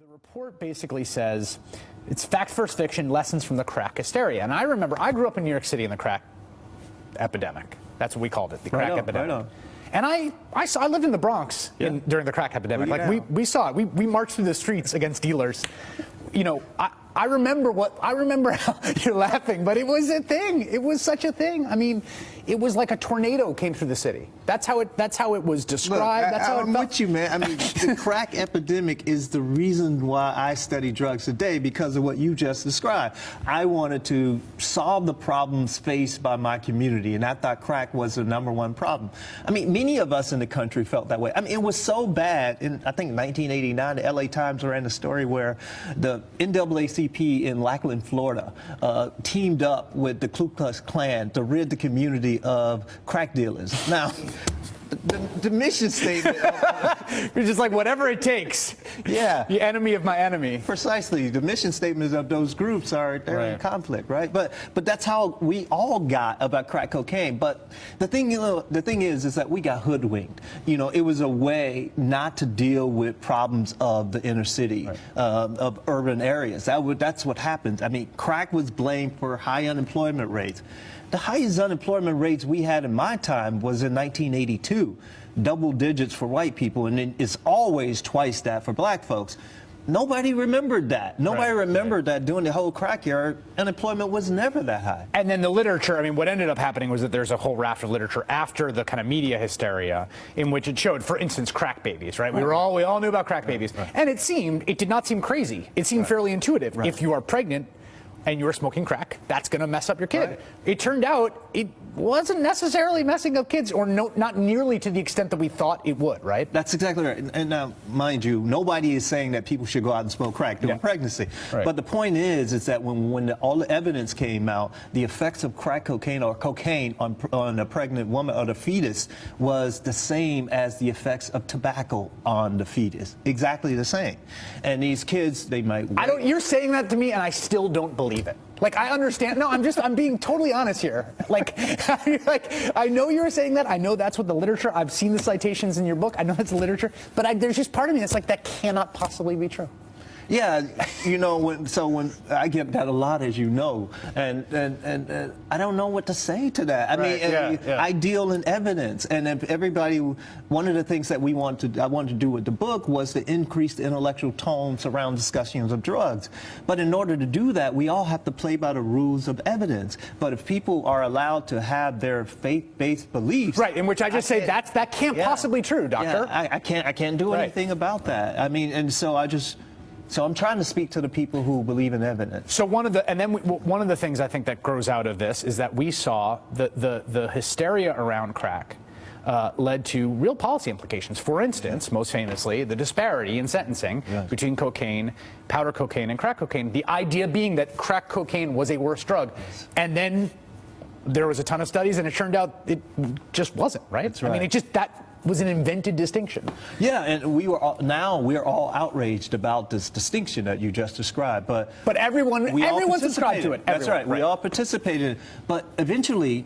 The report basically says it's fact versus fiction, lessons from the crack hysteria. And I remember, I grew up in New York City in the crack epidemic. That's what we called it, the crack epidemic. Right on. And I lived in the Bronx during the crack epidemic. We saw it. We marched through the streets against dealers. You know, I remember how you're laughing, but it was a thing. It was such a thing. I mean, it was like a tornado came through the city. That's how it was described. Look, I'm with you, man. I mean, the crack epidemic is the reason why I study drugs today, because of what you just described. I wanted to solve the problems faced by my community, and I thought crack was the #1 problem. I mean, many of us in the country felt that way. I mean, it was so bad. In, I think, 1989, the LA Times ran a story where the NAACP in Lackland, Florida, teamed up with the Ku Klux Klan to rid the community of crack dealers. Now, the mission statement. You're just like, whatever it takes. Yeah. The enemy of my enemy. Precisely. The mission statements of those groups are in conflict, right? But that's how we all got about crack cocaine. But the thing is that we got hoodwinked. You know, it was a way not to deal with problems of the inner city, of urban areas. That's what happened. I mean, crack was blamed for high unemployment rates. The highest unemployment rates we had in my time was in 1982, double digits for white people, and it's always twice that for black folks. Nobody remembered that. Nobody remembered that during the whole crack era, unemployment was never that high. And then the literature, I mean, what ended up happening was that there's a whole raft of literature after the kind of media hysteria in which it showed, for instance, crack babies, right? We all knew about crack babies. And it did not seem crazy. It seemed fairly intuitive. If you are pregnant and you're smoking crack, that's going to mess up your kid. It turned out it wasn't necessarily messing up kids, or not nearly to the extent that we thought it would, right? That's exactly right. And now, mind you, nobody is saying that people should go out and smoke crack during pregnancy. But the point is that when all the evidence came out, the effects of crack cocaine or cocaine on a pregnant woman or the fetus was the same as the effects of tobacco on the fetus. Exactly the same. And these kids, they might... You're saying that to me, and I still don't believe it. Like, I understand. No, I'm being totally honest here. Like, I know you're saying that. I know that's what the literature, I've seen the citations in your book. I know that's the literature. But there's just part of me that's like, that cannot possibly be true. Yeah, you know, when I get that a lot, as you know, and I don't know what to say to that. I mean, I deal in evidence, and if everybody, one of the things that I wanted to do with the book was to increase the intellectual tone around discussions of drugs. But in order to do that, we all have to play by the rules of evidence. But if people are allowed to have their faith-based beliefs, in which I just say that can't possibly be true, doctor. Yeah, I can't do anything about that. I mean, and so So I'm trying to speak to the people who believe in evidence. So one of the things I think that grows out of this is that we saw the hysteria around crack led to real policy implications. For instance, most famously, the disparity in sentencing between cocaine, powder cocaine, and crack cocaine. The idea being that crack cocaine was a worse drug, and then there was a ton of studies, and it turned out it just wasn't. Right? That's right. I mean, that was an invented distinction. Yeah, and we're all outraged about this distinction that you just described. But everyone subscribed to it. That's right. We all participated. But eventually,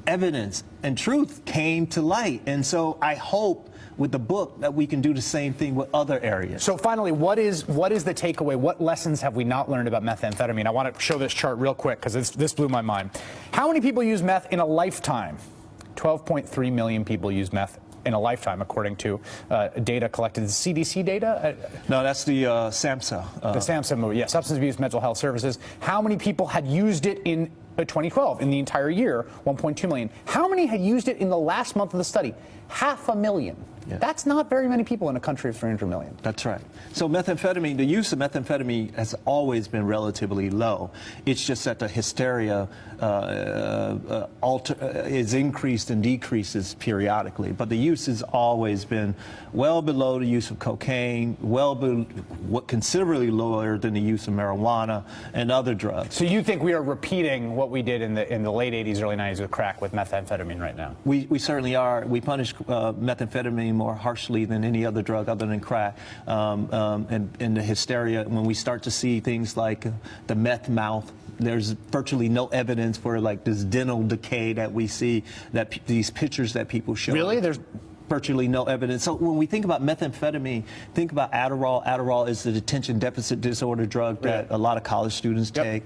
evidence and truth came to light. And so I hope with the book that we can do the same thing with other areas. So finally, what is the takeaway? What lessons have we not learned about methamphetamine? I want to show this chart real quick because this blew my mind. How many people use meth in a lifetime? 12.3 million people use meth in a lifetime, according to data collected. CDC data? No, that's the SAMHSA. The SAMHSA movie, yeah, Substance Abuse Mental Health Services. How many people had used it in 2012, in the entire year? 1.2 million. How many had used it in the last month of the study? 500,000. Yeah. That's not very many people in a country of 300 million. That's right. So methamphetamine, the use of methamphetamine has always been relatively low. It's just that the hysteria is increased and decreases periodically. But the use has always been well below the use of cocaine, considerably lower than the use of marijuana and other drugs. So you think we are repeating what we did in the late 80s, early 90s with crack with methamphetamine right now? We certainly are. We punish methamphetamine more harshly than any other drug other than crack. And the hysteria, when we start to see things like the meth mouth, there's virtually no evidence for like this dental decay that we see, that these pictures that people show. Really? virtually no evidence. So when we think about methamphetamine, think about Adderall. Adderall is the attention deficit disorder drug that a lot of college students take.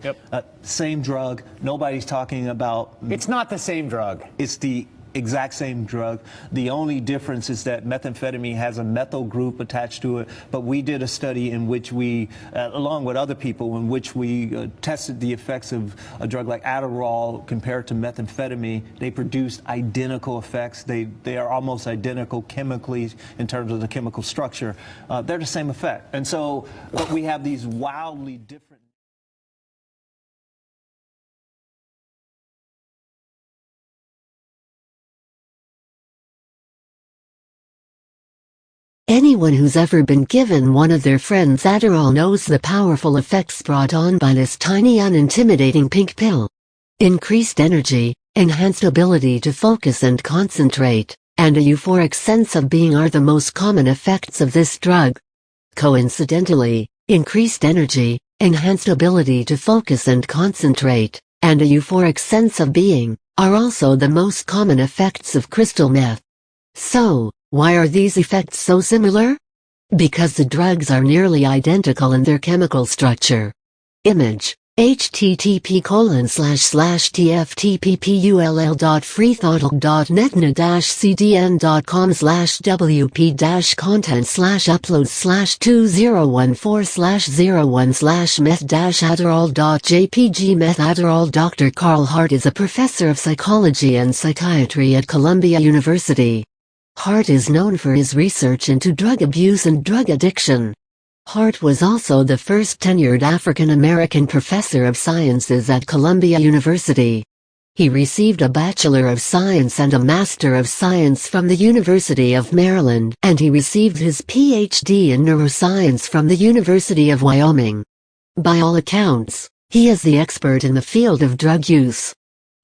Same drug. Nobody's talking about... It's not the same drug. It's the exact same drug. The only difference is that methamphetamine has a methyl group attached to it, but we did a study in which we, along with other people, in which we tested the effects of a drug like Adderall compared to methamphetamine. They produced identical effects. They are almost identical chemically in terms of the chemical structure. They're the same effect. And so, but we have these wildly different... Anyone who's ever been given one of their friends Adderall knows the powerful effects brought on by this tiny unintimidating pink pill. Increased energy, enhanced ability to focus and concentrate, and a euphoric sense of being are the most common effects of this drug. Coincidentally, increased energy, enhanced ability to focus and concentrate, and a euphoric sense of being, are also the most common effects of crystal meth. So, why are these effects so similar? Because the drugs are nearly identical in their chemical structure. Image, http://tftppulls.netna-cdn.com/wp-content/upload/2014/01/meth-adderall.jpg Meth Adderall. Dr. Carl Hart is a professor of psychology and psychiatry at Columbia University. Hart is known for his research into drug abuse and drug addiction. Hart was also the first tenured African-American professor of sciences at Columbia University. He received a Bachelor of Science and a Master of Science from the University of Maryland, and he received his Ph.D. in neuroscience from the University of Wyoming. By all accounts, he is the expert in the field of drug use.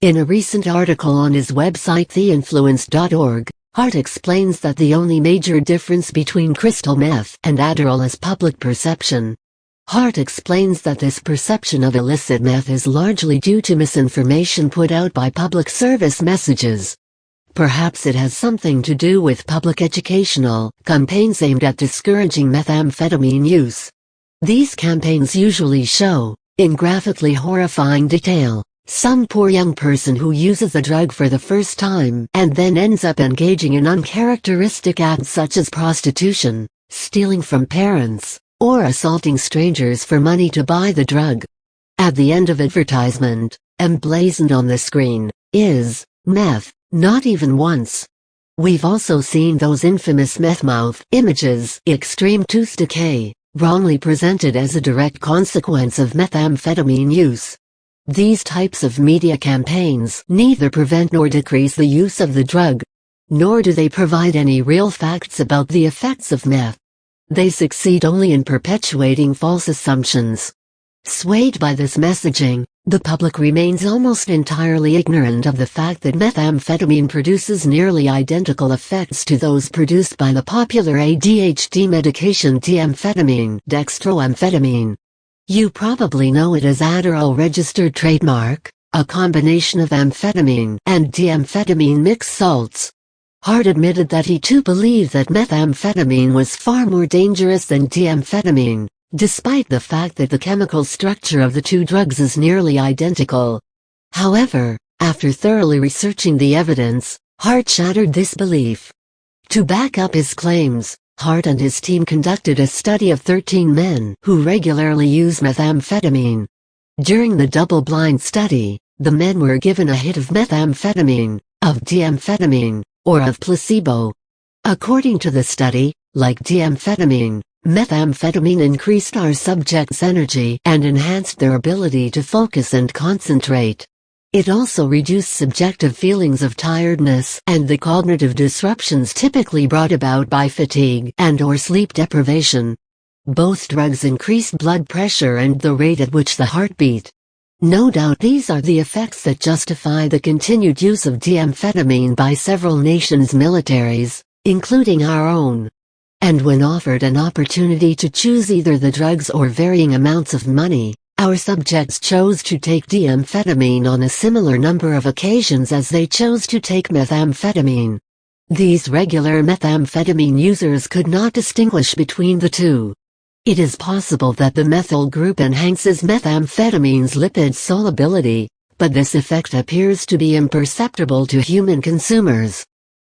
In a recent article on his website theinfluence.org, Hart explains that the only major difference between crystal meth and Adderall is public perception. Hart explains that this perception of illicit meth is largely due to misinformation put out by public service messages. Perhaps it has something to do with public educational campaigns aimed at discouraging methamphetamine use. These campaigns usually show, in graphically horrifying detail, some poor young person who uses the drug for the first time and then ends up engaging in uncharacteristic acts such as prostitution, stealing from parents, or assaulting strangers for money to buy the drug. At the end of advertisement, emblazoned on the screen, is meth, not even once. We've also seen those infamous meth mouth images, extreme tooth decay, wrongly presented as a direct consequence of methamphetamine use. These types of media campaigns neither prevent nor decrease the use of the drug, nor do they provide any real facts about the effects of meth. They succeed only in perpetuating false assumptions. Swayed by this messaging, the public remains almost entirely ignorant of the fact that methamphetamine produces nearly identical effects to those produced by the popular ADHD medication D-amphetamine, dextroamphetamine. You probably know it as Adderall registered trademark, a combination of amphetamine and D-amphetamine mixed salts. Hart admitted that he too believed that methamphetamine was far more dangerous than D-amphetamine, despite the fact that the chemical structure of the two drugs is nearly identical. However, after thoroughly researching the evidence, Hart shattered this belief. To back up his claims, Hart and his team conducted a study of 13 men who regularly use methamphetamine. During the double-blind study, the men were given a hit of methamphetamine, of D-amphetamine, or of placebo. According to the study, like D-amphetamine, methamphetamine increased our subjects' energy and enhanced their ability to focus and concentrate. It also reduced subjective feelings of tiredness and the cognitive disruptions typically brought about by fatigue and/or sleep deprivation. Both drugs increased blood pressure and the rate at which the heart beat. No doubt these are the effects that justify the continued use of D-amphetamine by several nations' militaries, including our own. And when offered an opportunity to choose either the drugs or varying amounts of money, our subjects chose to take D-amphetamine on a similar number of occasions as they chose to take methamphetamine. These regular methamphetamine users could not distinguish between the two. It is possible that the methyl group enhances methamphetamine's lipid solubility, but this effect appears to be imperceptible to human consumers.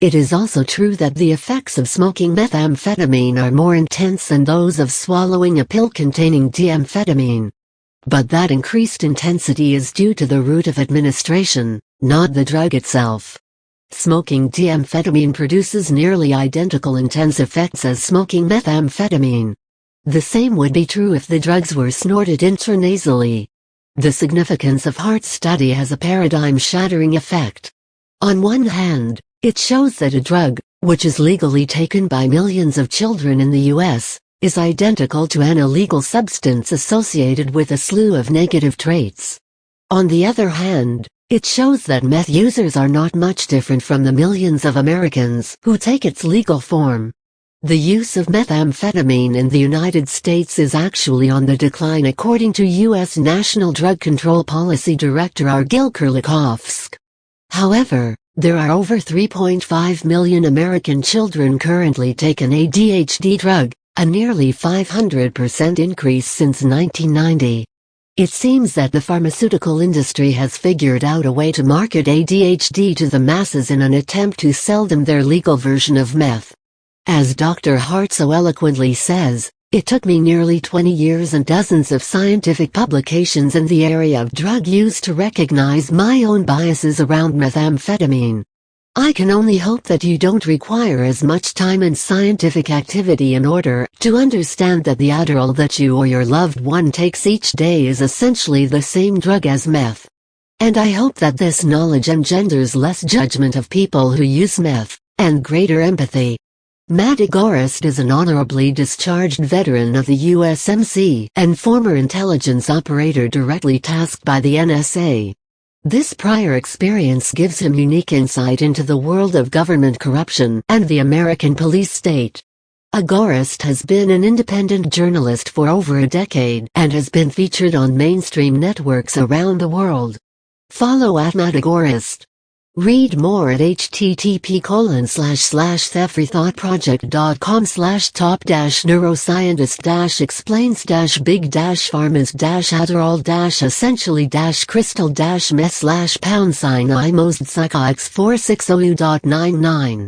It is also true that the effects of smoking methamphetamine are more intense than those of swallowing a pill containing D-amphetamine. But that increased intensity is due to the route of administration, not the drug itself. Smoking D-amphetamine produces nearly identical intense effects as smoking methamphetamine. The same would be true if the drugs were snorted intranasally. The significance of heart study has a paradigm-shattering effect. On one hand, it shows that a drug, which is legally taken by millions of children in the U.S., is identical to an illegal substance associated with a slew of negative traits. On the other hand, it shows that meth users are not much different from the millions of Americans who take its legal form. The use of methamphetamine in the United States is actually on the decline according to U.S. National Drug Control Policy Director Argyll Kurlikovsk. However, there are over 3.5 million American children currently take an ADHD drug, a nearly 500% increase since 1990. It seems that the pharmaceutical industry has figured out a way to market ADHD to the masses in an attempt to sell them their legal version of meth. As Dr. Hart so eloquently says, it took me nearly 20 years and dozens of scientific publications in the area of drug use to recognize my own biases around methamphetamine. I can only hope that you don't require as much time and scientific activity in order to understand that the Adderall that you or your loved one takes each day is essentially the same drug as meth. And I hope that this knowledge engenders less judgment of people who use meth, and greater empathy. Matt Agorist is an honorably discharged veteran of the USMC and former intelligence operator directly tasked by the NSA. This prior experience gives him unique insight into the world of government corruption and the American police state. Agorist has been an independent journalist for over a decade and has been featured on mainstream networks around the world. Follow @Matt Agorist. Read more at http://top-neuroscientist-explains-big-pharmas-adderall-essentially-crystal-meth/#IMOSD-X460U.99